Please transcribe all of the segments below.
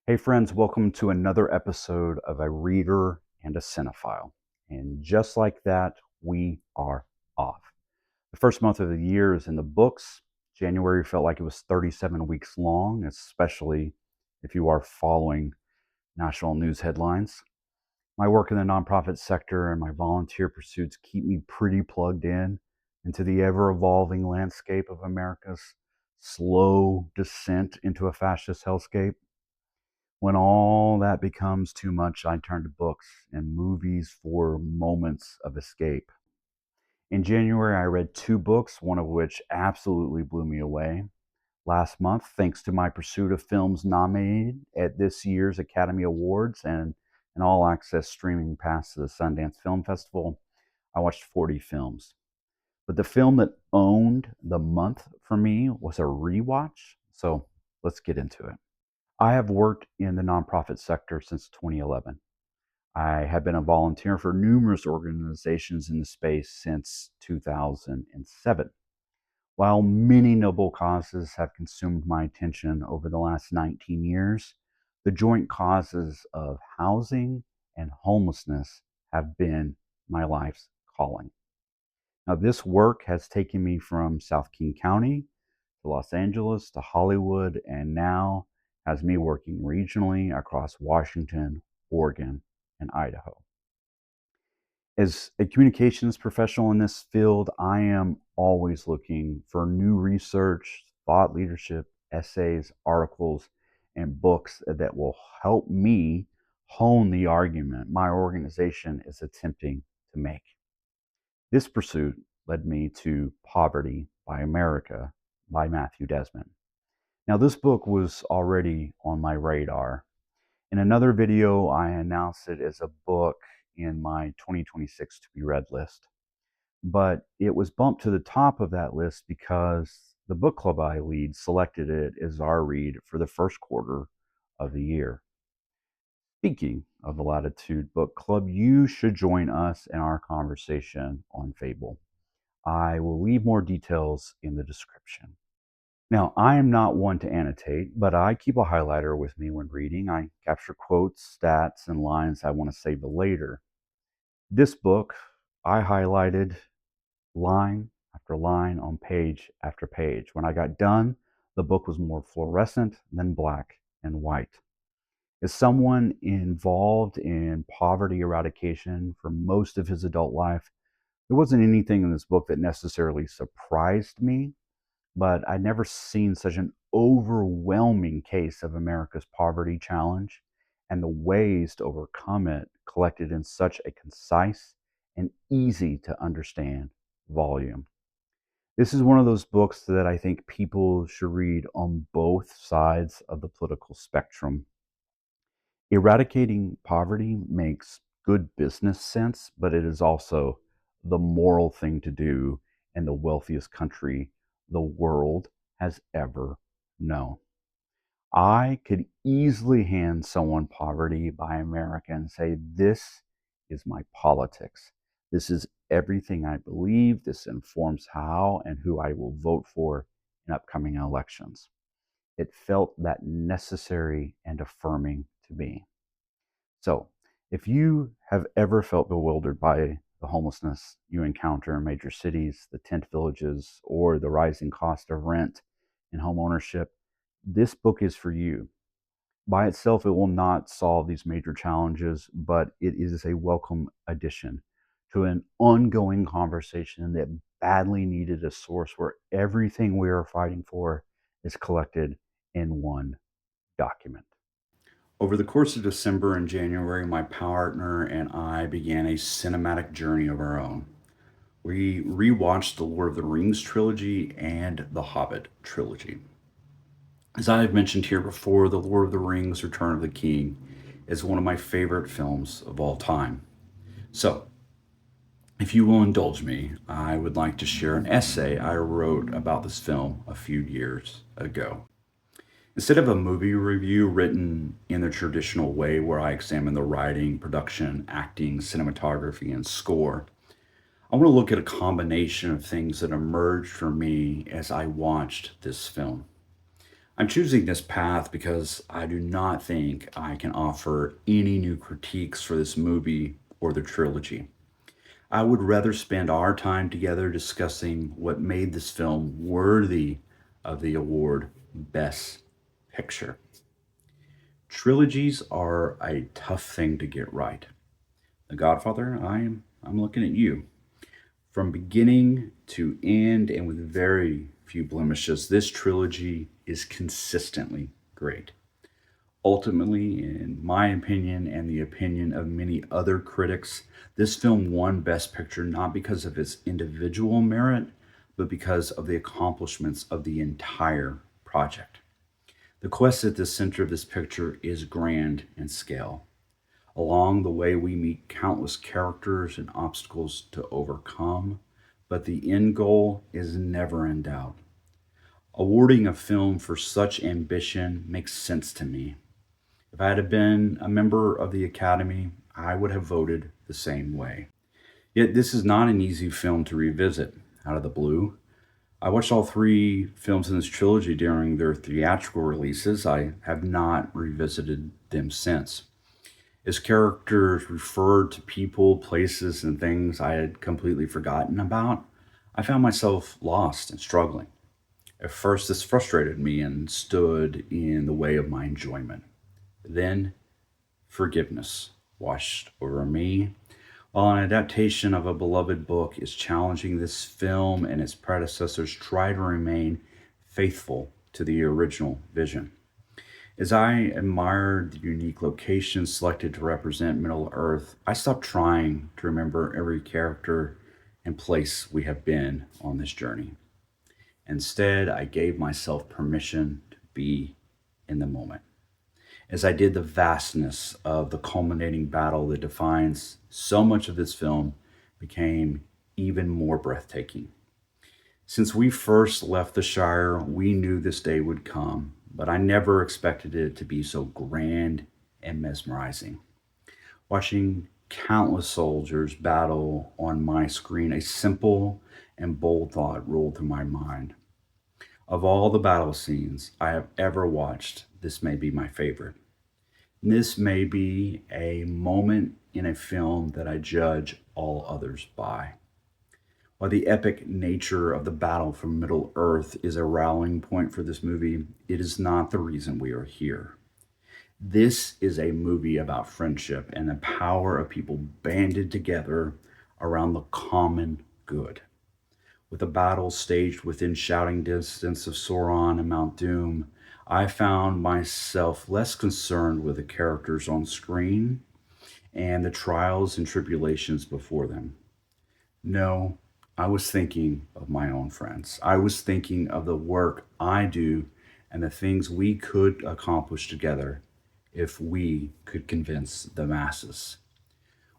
Hey, friends, welcome to another episode of A Reader and a Cinephile. And just like that, we are off. The first month of the year is in the books. January felt like it was 37 weeks long, especially if you are following national news headlines. My work in the nonprofit sector and my volunteer pursuits keep me pretty plugged in into the ever evolving landscape of America's slow descent into a fascist hellscape. When all that becomes too much, I turn to books and movies for moments of escape. In January, I read two books, one of which absolutely blew me away. Last month, thanks to my pursuit of films nominated at this year's Academy Awards and an all access streaming pass to the Sundance Film Festival, I watched 40 films. But the film that owned the month for me was a rewatch. So let's get into it. I have worked in the nonprofit sector since 2011. I have been a volunteer for numerous organizations in the space since 2007. While many noble causes have consumed my attention over the last 19 years, the joint causes of housing and homelessness have been my life's calling. Now, this work has taken me from South King County to Los Angeles to Hollywood, and now has me working regionally across Washington, Oregon, and Idaho. As a communications professional in this field, I am always looking for new research, thought leadership, essays, articles, and books that will help me hone the argument my organization is attempting to make. This pursuit led me to Poverty by America by Matthew Desmond. Now, this book was already on my radar. In another video, I announced it as a book in my 2026 to be read list. But it was bumped to the top of that list because the book club I lead selected it as our read for the first quarter of the year. Speaking of the Latitude Book Club, you should join us in our conversation on Fable. I will leave more details in the description. Now, I am not one to annotate, but I keep a highlighter with me when reading. I capture quotes, stats, and lines I want to save for later. This book, I highlighted line after line on page after page. When I got done, the book was more fluorescent than black and white. As someone involved in poverty eradication for most of his adult life, there wasn't anything in this book that necessarily surprised me, but I'd never seen such an overwhelming case of America's poverty challenge and the ways to overcome it collected in such a concise and easy to understand volume. This is one of those books that I think people should read on both sides of the political spectrum. Eradicating poverty makes good business sense, but it is also the moral thing to do in the wealthiest country the world has ever known. I could easily hand someone Poverty by America and say, this is my politics. This is everything I believe. This informs how and who I will vote for in upcoming elections. It felt that necessary and affirming to me. So, if you have ever felt bewildered by the homelessness you encounter in major cities, the tent villages, or the rising cost of rent and home ownership, this book is for you. By itself, it will not solve these major challenges, but it is a welcome addition to an ongoing conversation that badly needed a source where everything we are fighting for is collected in one document. Over the course of December and January, my partner and I began a cinematic journey of our own. We rewatched the Lord of the Rings trilogy and the Hobbit trilogy. As I have mentioned here before, The Lord of the Rings Return of the King is one of my favorite films of all time. So, if you will indulge me, I would like to share an essay I wrote about this film a few years ago. Instead of a movie review written in the traditional way where I examine the writing, production, acting, cinematography, and score, I want to look at a combination of things that emerged for me as I watched this film. I'm choosing this path because I do not think I can offer any new critiques for this movie or the trilogy. I would rather spend our time together discussing what made this film worthy of the award Best Picture. Trilogies are a tough thing to get right. The Godfather, I'm looking at you. From beginning to end and with very few blemishes, this trilogy is consistently great. Ultimately, in my opinion and the opinion of many other critics, this film won Best Picture not because of its individual merit, but because of the accomplishments of the entire project. The quest at the center of this picture is grand in scale. Along the way, we meet countless characters and obstacles to overcome, but the end goal is never in doubt. Awarding a film for such ambition makes sense to me. If I had been a member of the Academy, I would have voted the same way. Yet, this is not an easy film to revisit out of the blue. I watched all three films in this trilogy during their theatrical releases. I have not revisited them since. His characters referred to people, places, and things I had completely forgotten about. I found myself lost and struggling. At first, this frustrated me and stood in the way of my enjoyment. Then, forgiveness washed over me. While an adaptation of a beloved book is challenging, this film and its predecessors try to remain faithful to the original vision. As I admired the unique locations selected to represent Middle Earth, I stopped trying to remember every character and place we have been on this journey. Instead, I gave myself permission to be in the moment. As I did, the vastness of the culminating battle that defines so much of this film became even more breathtaking. Since we first left the Shire, we knew this day would come, but I never expected it to be so grand and mesmerizing. Watching countless soldiers battle on my screen, a simple and bold thought rolled through my mind. Of all the battle scenes I have ever watched, this may be my favorite. This may be a moment in a film that I judge all others by. While the epic nature of the battle for Middle Earth is a rallying point for this movie, it is not the reason we are here. This is a movie about friendship and the power of people banded together around the common good. With the battle staged within shouting distance of Sauron and Mount Doom, I found myself less concerned with the characters on screen and the trials and tribulations before them. No, I was thinking of my own friends. I was thinking of the work I do and the things we could accomplish together if we could convince the masses.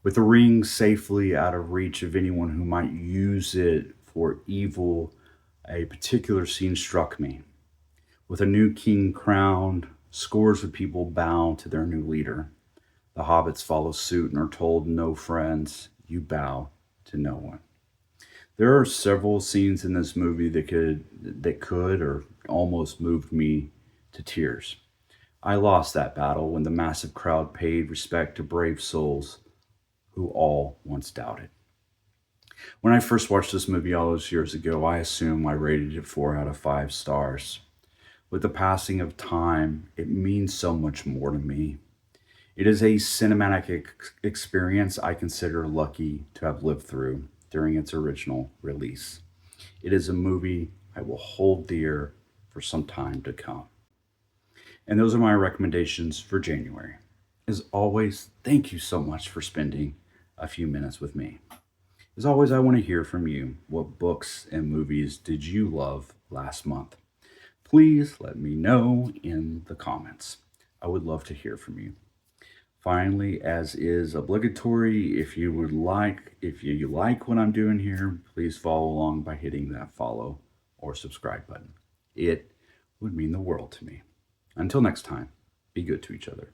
With the ring safely out of reach of anyone who might use it for evil, a particular scene struck me. With a new king crowned, scores of people bow to their new leader. The hobbits follow suit and are told, "No friends, you bow to no one." There are several scenes in this movie that could or almost moved me to tears. I lost that battle when the massive crowd paid respect to brave souls who all once doubted. When I first watched this movie all those years ago, I assume I rated it 4 out of 5 stars. With the passing of time, it means so much more to me. It is a cinematic experience I consider lucky to have lived through during its original release. It is a movie I will hold dear for some time to come. And those are my recommendations for January. As always, thank you so much for spending a few minutes with me. As always, I want to hear from you. What books and movies did you love last month? Please let me know in the comments. I would love to hear from you. Finally, as is obligatory, if you like what I'm doing here, please follow along by hitting that follow or subscribe button. It would mean the world to me. Until next time, be good to each other.